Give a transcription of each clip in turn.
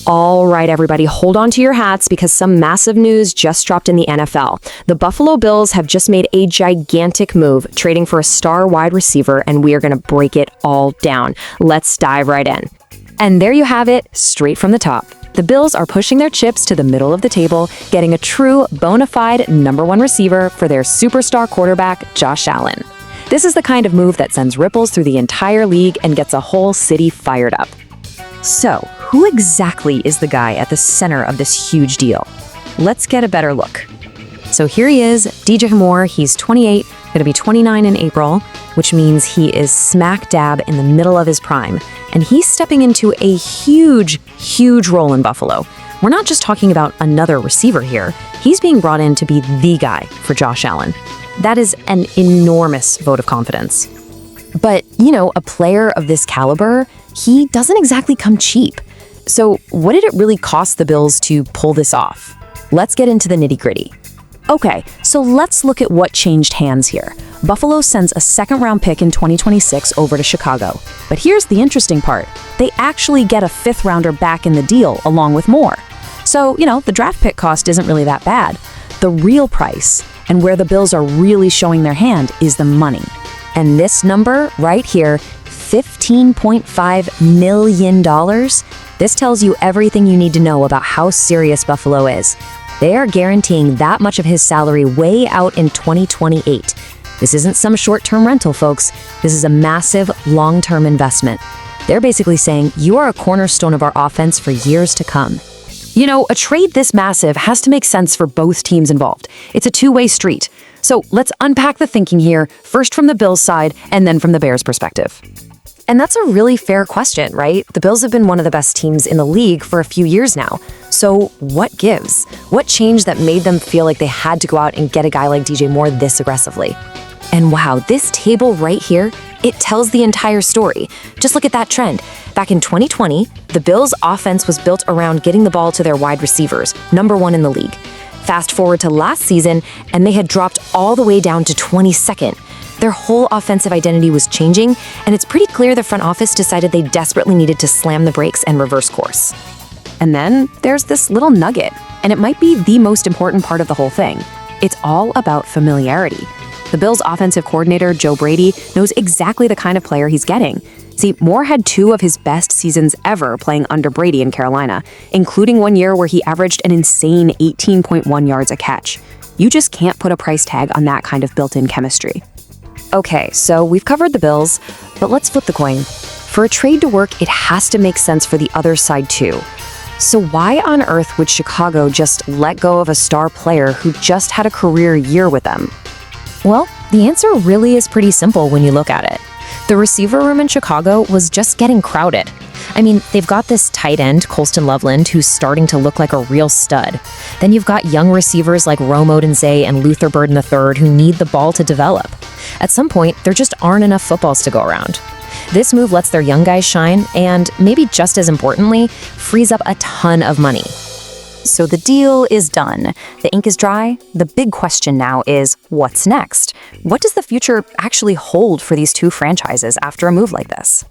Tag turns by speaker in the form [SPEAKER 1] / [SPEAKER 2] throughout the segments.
[SPEAKER 1] All right, everybody, hold on to your hats because some massive news just dropped in the NFL. The Buffalo Bills have just made a gigantic move, trading for a star wide receiver, and we are going to break it all down. Let's dive right in. And there you have it, straight from the top. The Bills are pushing their chips to the middle of the table, getting a true, bona fide number one receiver for their superstar quarterback, Josh Allen. This is the kind of move that sends ripples through the entire league and gets a whole city fired up. So, who exactly is the guy at the center of this huge deal? Let's get a better look. So here he is, DJ Moore. He's 28, going to be 29 in April, which means he is smack dab in the middle of his prime. And he's stepping into a huge, huge role in Buffalo. We're not just talking about another receiver here. He's being brought in to be the guy for Josh Allen. That is an enormous vote of confidence. But, a player of this caliber, he doesn't exactly come cheap. So what did it really cost the Bills to pull this off? Let's get into the nitty-gritty. Okay, so let's look at what changed hands here. Buffalo sends a second-round pick in 2026 over to Chicago. But here's the interesting part. They actually get a fifth-rounder back in the deal along with Moore. So, the draft pick cost isn't really that bad. The real price, and where the Bills are really showing their hand, is the money. And this number right here, $15.5 million, this tells you everything you need to know about how serious Buffalo is. They are guaranteeing that much of his salary way out in 2028. This isn't some short-term rental, folks. This is a massive, long-term investment. They're basically saying, you are a cornerstone of our offense for years to come. A trade this massive has to make sense for both teams involved. It's a two-way street. So let's unpack the thinking here, first from the Bills' side and then from the Bears' perspective. And that's a really fair question, right? The Bills have been one of the best teams in the league for a few years now. So what gives? What changed that made them feel like they had to go out and get a guy like DJ Moore this aggressively? And wow, this table right here, it tells the entire story. Just look at that trend. Back in 2020, the Bills' offense was built around getting the ball to their wide receivers, number one in the league. Fast forward to last season, and they had dropped all the way down to 22nd. Their whole offensive identity was changing, and it's pretty clear the front office decided they desperately needed to slam the brakes and reverse course. And then there's this little nugget, and it might be the most important part of the whole thing. It's all about familiarity. The Bills' offensive coordinator, Joe Brady, knows exactly the kind of player he's getting. See, Moore had two of his best seasons ever playing under Brady in Carolina, including one year where he averaged an insane 18.1 yards a catch. You just can't put a price tag on that kind of built-in chemistry. Okay, so we've covered the Bills, but let's flip the coin. For a trade to work, it has to make sense for the other side too. So why on earth would Chicago just let go of a star player who just had a career year with them? Well, the answer really is pretty simple when you look at it. The receiver room in Chicago was just getting crowded. I mean, they've got this tight end, Colston Loveland, who's starting to look like a real stud. Then you've got young receivers like Odunze and Luther Burden III who need the ball to develop. At some point, there just aren't enough footballs to go around. This move lets their young guys shine and, maybe just as importantly, frees up a ton of money. So the deal is done. The ink is dry. The big question now is, what's next? What does the future actually hold for these two franchises after a move like this?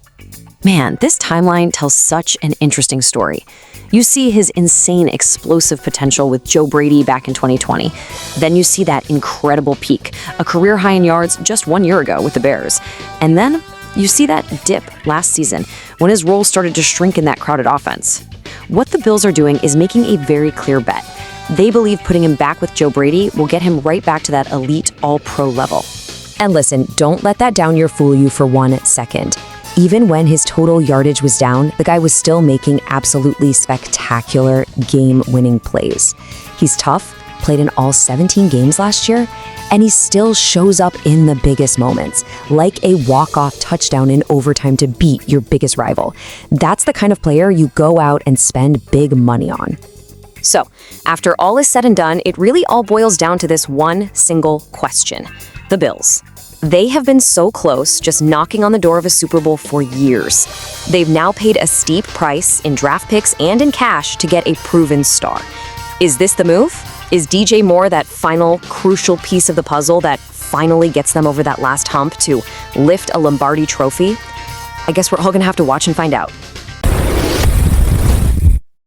[SPEAKER 1] Man, this timeline tells such an interesting story. You see his insane explosive potential with Joe Brady back in 2020. Then you see that incredible peak, a career high in yards just 1 year ago with the Bears. And then you see that dip last season when his role started to shrink in that crowded offense. What the Bills are doing is making a very clear bet. They believe putting him back with Joe Brady will get him right back to that elite all-pro level. And listen, don't let that down year fool you for 1 second. Even when his total yardage was down, the guy was still making absolutely spectacular game-winning plays. He's tough, played in all 17 games last year, and he still shows up in the biggest moments, like a walk-off touchdown in overtime to beat your biggest rival. That's the kind of player you go out and spend big money on. So, after all is said and done, it really all boils down to this one single question. The Bills. They have been so close, just knocking on the door of a Super Bowl for years. They've now paid a steep price in draft picks and in cash to get a proven star. Is this the move? Is DJ Moore that final crucial piece of the puzzle that finally gets them over that last hump to lift a Lombardi trophy? I guess we're all gonna have to watch and find out.